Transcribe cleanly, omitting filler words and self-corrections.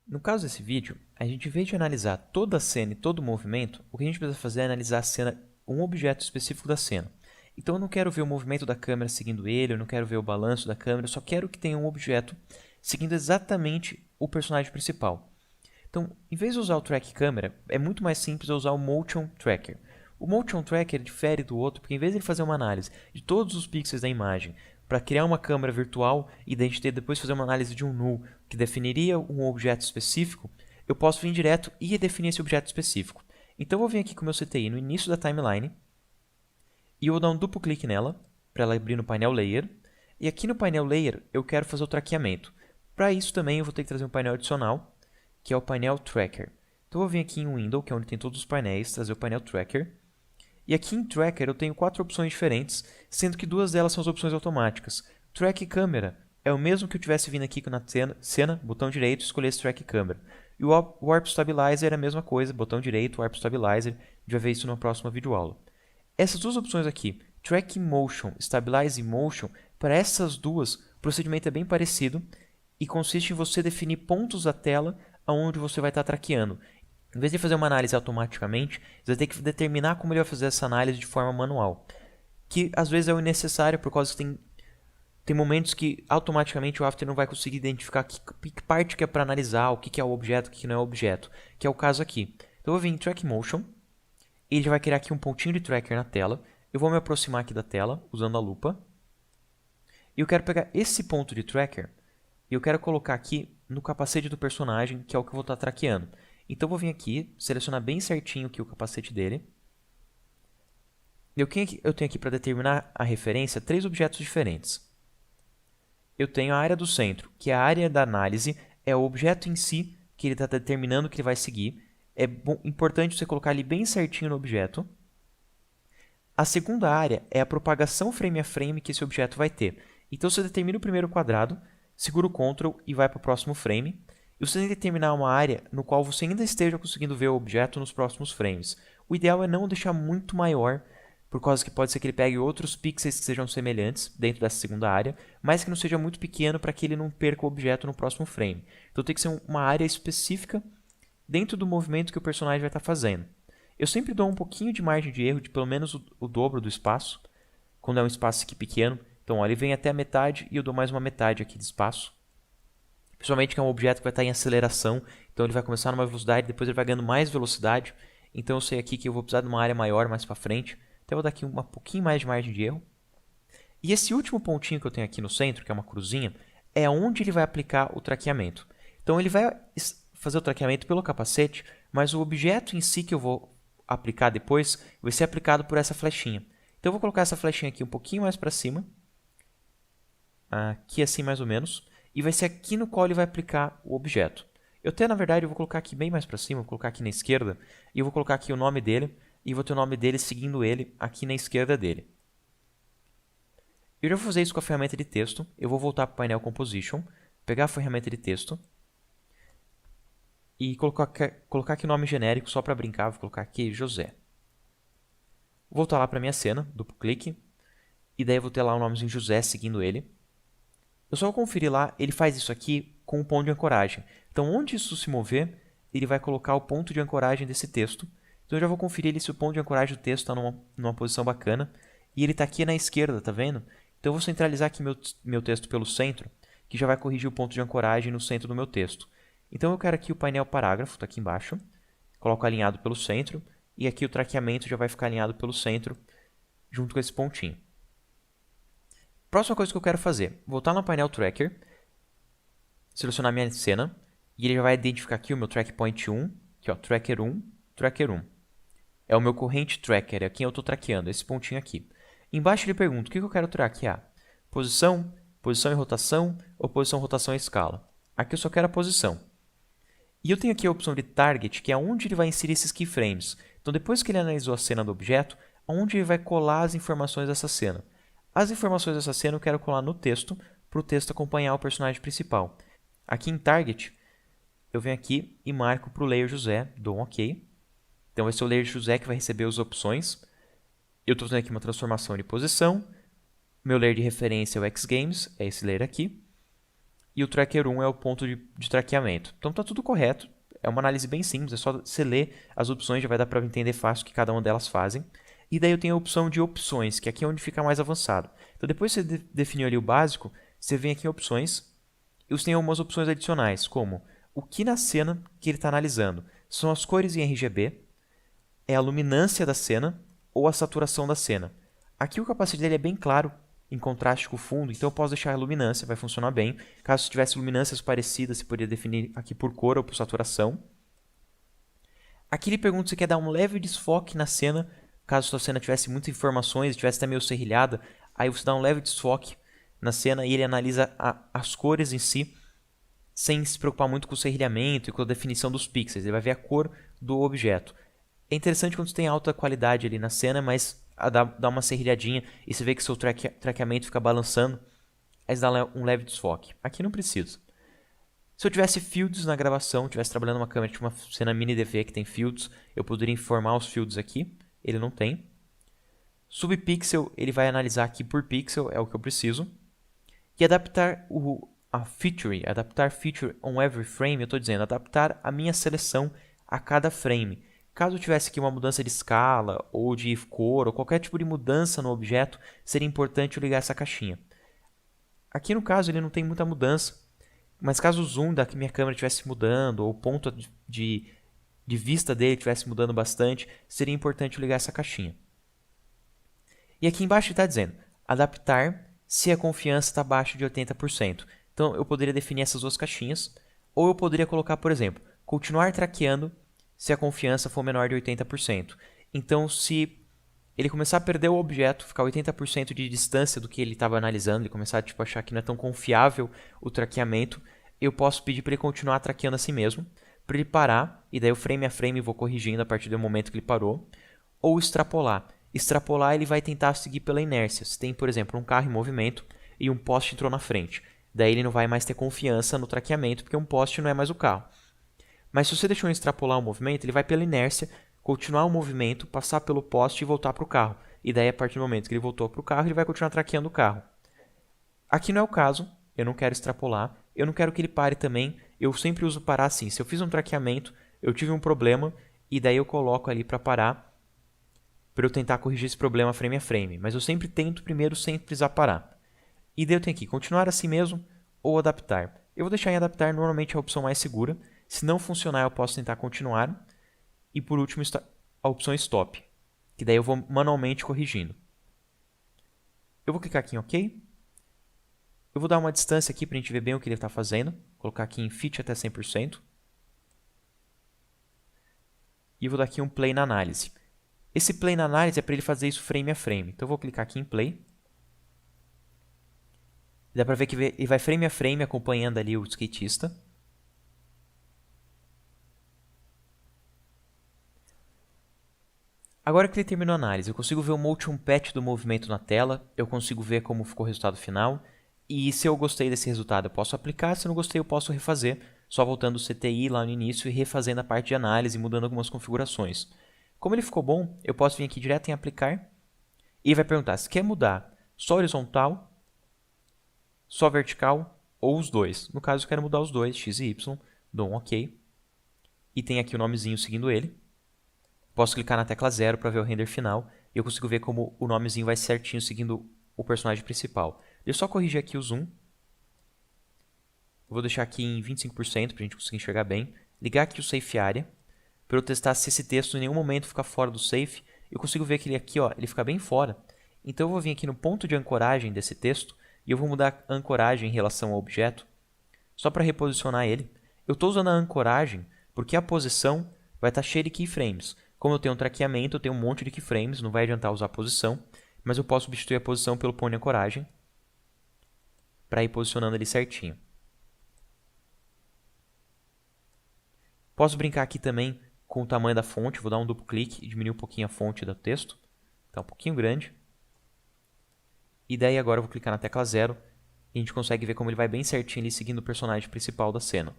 No caso desse vídeo, a gente, em vez de analisar toda a cena e todo o movimento, o que a gente precisa fazer é analisar a cena, um objeto específico da cena. Então eu não quero ver o movimento da câmera seguindo ele, eu não quero ver o balanço da câmera, eu só quero que tenha um objeto seguindo exatamente o personagem principal. Então, em vez de usar o Track Camera, é muito mais simples eu usar o Motion Tracker. O Motion Tracker difere do outro porque, em vez de ele fazer uma análise de todos os pixels da imagem para criar uma câmera virtual e daí a gente depois fazer uma análise de um null que definiria um objeto específico, eu posso vir direto e definir esse objeto específico. Então, eu vou vir aqui com o meu CTI no início da timeline e eu vou dar um duplo clique nela para ela abrir no painel Layer. E aqui no painel Layer eu quero fazer o traqueamento. Para isso também eu vou ter que trazer um painel adicional, que é o painel Tracker. Então eu vou vir aqui em Window, que é onde tem todos os painéis, trazer o painel Tracker. E aqui em Tracker eu tenho 4 opções diferentes, sendo que 2 delas são as opções automáticas. Track Camera é o mesmo que eu tivesse vindo aqui na cena, botão direito, escolher esse Track Camera. E o Warp Stabilizer é a mesma coisa, botão direito, Warp Stabilizer, a gente vai ver isso na próxima videoaula. Essas duas opções aqui, Track Motion, Stabilize Motion, para essas duas, o procedimento é bem parecido e consiste em você definir pontos da tela onde você vai estar traqueando. Em vez de fazer uma análise automaticamente, você vai ter que determinar como ele vai fazer essa análise de forma manual, que às vezes é necessário por causa que tem momentos que automaticamente o After não vai conseguir identificar que parte que é para analisar, o que é o objeto, o que não é o objeto, que é o caso aqui. Então eu vou vir em Track Motion, ele já vai criar aqui um pontinho de tracker na tela. Eu vou me aproximar aqui da tela, usando a lupa. E eu quero pegar esse ponto de tracker e eu quero colocar aqui no capacete do personagem, que é o que eu vou estar traqueando. Então eu vou vir aqui, selecionar bem certinho aqui o capacete dele. Eu tenho aqui para determinar a referência 3 objetos diferentes. Eu tenho a área do centro, que é a área da análise, é o objeto em si que ele está determinando que ele vai seguir. É importante você colocar ali bem certinho no objeto. A segunda área é a propagação frame a frame que esse objeto vai ter. Então você determina o primeiro quadrado, segura o Ctrl e vai para o próximo frame. E você tem que determinar uma área no qual você ainda esteja conseguindo ver o objeto nos próximos frames. O ideal é não deixar muito maior, por causa que pode ser que ele pegue outros pixels que sejam semelhantes dentro dessa segunda área, mas que não seja muito pequeno para que ele não perca o objeto no próximo frame. Então tem que ser uma área específica dentro do movimento que o personagem vai estar fazendo. Eu sempre dou um pouquinho de margem de erro, de pelo menos o dobro do espaço, quando é um espaço aqui pequeno. Então, ó, ele vem até a metade e eu dou mais uma metade aqui de espaço. Principalmente que é um objeto que vai estar em aceleração, então ele vai começar numa velocidade, depois ele vai ganhando mais velocidade. Então eu sei aqui que eu vou precisar de uma área maior mais para frente. Então eu vou dar aqui um pouquinho mais de margem de erro. E esse último pontinho que eu tenho aqui no centro, que é uma cruzinha, é onde ele vai aplicar o traqueamento. Então ele vai fazer o traqueamento pelo capacete, mas o objeto em si que eu vou aplicar depois vai ser aplicado por essa flechinha. Então eu vou colocar essa flechinha aqui um pouquinho mais para cima, aqui assim mais ou menos, e vai ser aqui no qual ele vai aplicar o objeto. Eu até, na verdade, eu vou colocar aqui bem mais para cima, vou colocar aqui na esquerda, e eu vou colocar aqui o nome dele, e vou ter o nome dele seguindo ele aqui na esquerda dele. Eu já vou fazer isso com a ferramenta de texto. Eu vou voltar para o painel Composition, pegar a ferramenta de texto e colocar aqui o nome genérico só para brincar. Vou colocar aqui José. Vou voltar lá para a minha cena, duplo clique, e daí eu vou ter lá o nomezinho José seguindo ele. Eu só vou conferir lá, ele faz isso aqui com o ponto de ancoragem. Então, onde isso se mover, ele vai colocar o ponto de ancoragem desse texto. Então, eu já vou conferir se o ponto de ancoragem do texto está numa posição bacana. E ele está aqui na esquerda, tá vendo? Então, eu vou centralizar aqui meu texto pelo centro, que já vai corrigir o ponto de ancoragem no centro do meu texto. Então, eu quero aqui o painel parágrafo, está aqui embaixo. Coloco alinhado pelo centro. E aqui o traqueamento já vai ficar alinhado pelo centro, junto com esse pontinho. Próxima coisa que eu quero fazer, voltar no painel Tracker, selecionar minha cena, e ele já vai identificar aqui o meu Track Point 1, aqui ó, Tracker 1, Tracker 1. É o meu corrente Tracker, é quem eu estou traqueando, esse pontinho aqui. Embaixo ele pergunta, o que eu quero traquear? Posição, posição e rotação, ou posição, rotação e escala? Aqui eu só quero a posição. E eu tenho aqui a opção de Target, que é onde ele vai inserir esses keyframes. Então depois que ele analisou a cena do objeto, onde ele vai colar as informações dessa cena. As informações dessa cena eu quero colar no texto, para o texto acompanhar o personagem principal. Aqui em Target, eu venho aqui e marco para o layer José, dou um OK. Então vai ser o layer José que vai receber as opções. Eu estou fazendo aqui uma transformação de posição. Meu layer de referência é o Xgames, é esse layer aqui. e o tracker 1 é o ponto de traqueamento. Então está tudo correto, é uma análise bem simples, é só você ler as opções, já vai dar para entender fácil o que cada uma delas fazem. E daí eu tenho a opção de opções, que aqui é onde fica mais avançado. Então depois que você definiu ali o básico, você vem aqui em opções, e você tem algumas opções adicionais, como o que na cena que ele está analisando são as cores em RGB, é a luminância da cena ou a saturação da cena. Aqui o capacete dele é bem claro, em contraste com o fundo, então eu posso deixar a luminância, vai funcionar bem. Caso tivesse luminâncias parecidas, você poderia definir aqui por cor ou por saturação. Aqui ele pergunta se quer dar um leve desfoque na cena, caso a sua cena tivesse muitas informações, tivesse até meio serrilhada, aí você dá um leve desfoque na cena e ele analisa as cores em si, sem se preocupar muito com o serrilhamento e com a definição dos pixels. Ele vai ver a cor do objeto. É interessante quando você tem alta qualidade ali na cena, mas dá uma serrilhadinha e você vê que seu traqueamento fica balançando, aí você dá um leve desfoque. Aqui não precisa. Se eu tivesse fields na gravação, estivesse trabalhando uma câmera de uma cena mini DV que tem fields, eu poderia informar os fields aqui. Ele não tem. Subpixel, ele vai analisar aqui por pixel, é o que eu preciso. E adaptar adaptar feature on every frame, eu estou dizendo, adaptar a minha seleção a cada frame. Caso eu tivesse aqui uma mudança de escala, ou de cor, ou qualquer tipo de mudança no objeto, seria importante eu ligar essa caixinha. Aqui no caso ele não tem muita mudança, mas caso o zoom da minha câmera estivesse mudando, ou o ponto de vista dele estivesse mudando bastante, seria importante eu ligar essa caixinha. E aqui embaixo está dizendo, adaptar se a confiança está abaixo de 80%. Então eu poderia definir essas duas caixinhas, ou eu poderia colocar, por exemplo, continuar traqueando se a confiança for menor de 80%. Então, se ele começar a perder o objeto, ficar 80% de distância do que ele estava analisando, ele começar a achar que não é tão confiável o traqueamento, eu posso pedir para ele continuar traqueando assim mesmo, para ele parar, e daí eu frame a frame vou corrigindo a partir do momento que ele parou, ou extrapolar. Extrapolar ele vai tentar seguir pela inércia. Se tem, por exemplo, um carro em movimento e um poste entrou na frente, daí ele não vai mais ter confiança no traqueamento, porque um poste não é mais o carro. Mas se você deixou extrapolar o movimento, ele vai pela inércia, continuar o movimento, passar pelo poste e voltar para o carro. E daí, a partir do momento que ele voltou para o carro, ele vai continuar traqueando o carro. Aqui não é o caso, eu não quero extrapolar, eu não quero que ele pare também, eu sempre uso parar assim. Se eu fiz um traqueamento, eu tive um problema, e daí eu coloco ali para parar, para eu tentar corrigir esse problema frame a frame. Mas eu sempre tento primeiro sem precisar parar. E daí eu tenho aqui, continuar assim mesmo ou adaptar. Eu vou deixar em adaptar, normalmente é a opção mais segura. Se não funcionar, eu posso tentar continuar. E por último, a opção Stop, que daí eu vou manualmente corrigindo. Eu vou clicar aqui em OK. Eu vou dar uma distância aqui para a gente ver bem o que ele está fazendo. Vou colocar aqui em Fit até 100%. E vou dar aqui um Play na análise. Esse Play na análise é para ele fazer isso frame a frame. Então eu vou clicar aqui em Play. Dá para ver que ele vai frame a frame acompanhando ali o skatista. Agora que ele terminou a análise, eu consigo ver o motion patch do movimento na tela, eu consigo ver como ficou o resultado final, e se eu gostei desse resultado eu posso aplicar, se eu não gostei eu posso refazer, só voltando o CTI lá no início e refazendo a parte de análise, mudando algumas configurações. Como ele ficou bom, eu posso vir aqui direto em aplicar, e ele vai perguntar se quer mudar só horizontal, só vertical ou os dois. No caso eu quero mudar os dois, X e Y, dou um OK, e tem aqui o nomezinho seguindo ele. Posso clicar na tecla 0 para ver o render final e eu consigo ver como o nomezinho vai certinho seguindo o personagem principal. Deixa eu só corrigir aqui o zoom. Eu vou deixar aqui em 25% para a gente conseguir enxergar bem. Ligar aqui o Safe Area para eu testar se esse texto em nenhum momento fica fora do Safe. Eu consigo ver que ele aqui ele fica bem fora. Então eu vou vir aqui no ponto de ancoragem desse texto e eu vou mudar a ancoragem em relação ao objeto só para reposicionar ele. Eu estou usando a ancoragem porque a posição vai estar cheia de keyframes. Como eu tenho um traqueamento, eu tenho um monte de keyframes, não vai adiantar usar a posição, mas eu posso substituir a posição pelo ponto de ancoragem para ir posicionando ele certinho. Posso brincar aqui também com o tamanho da fonte, vou dar um duplo clique e diminuir um pouquinho a fonte do texto, está um pouquinho grande. E daí agora eu vou clicar na tecla 0 e a gente consegue ver como ele vai bem certinho ali seguindo o personagem principal da cena.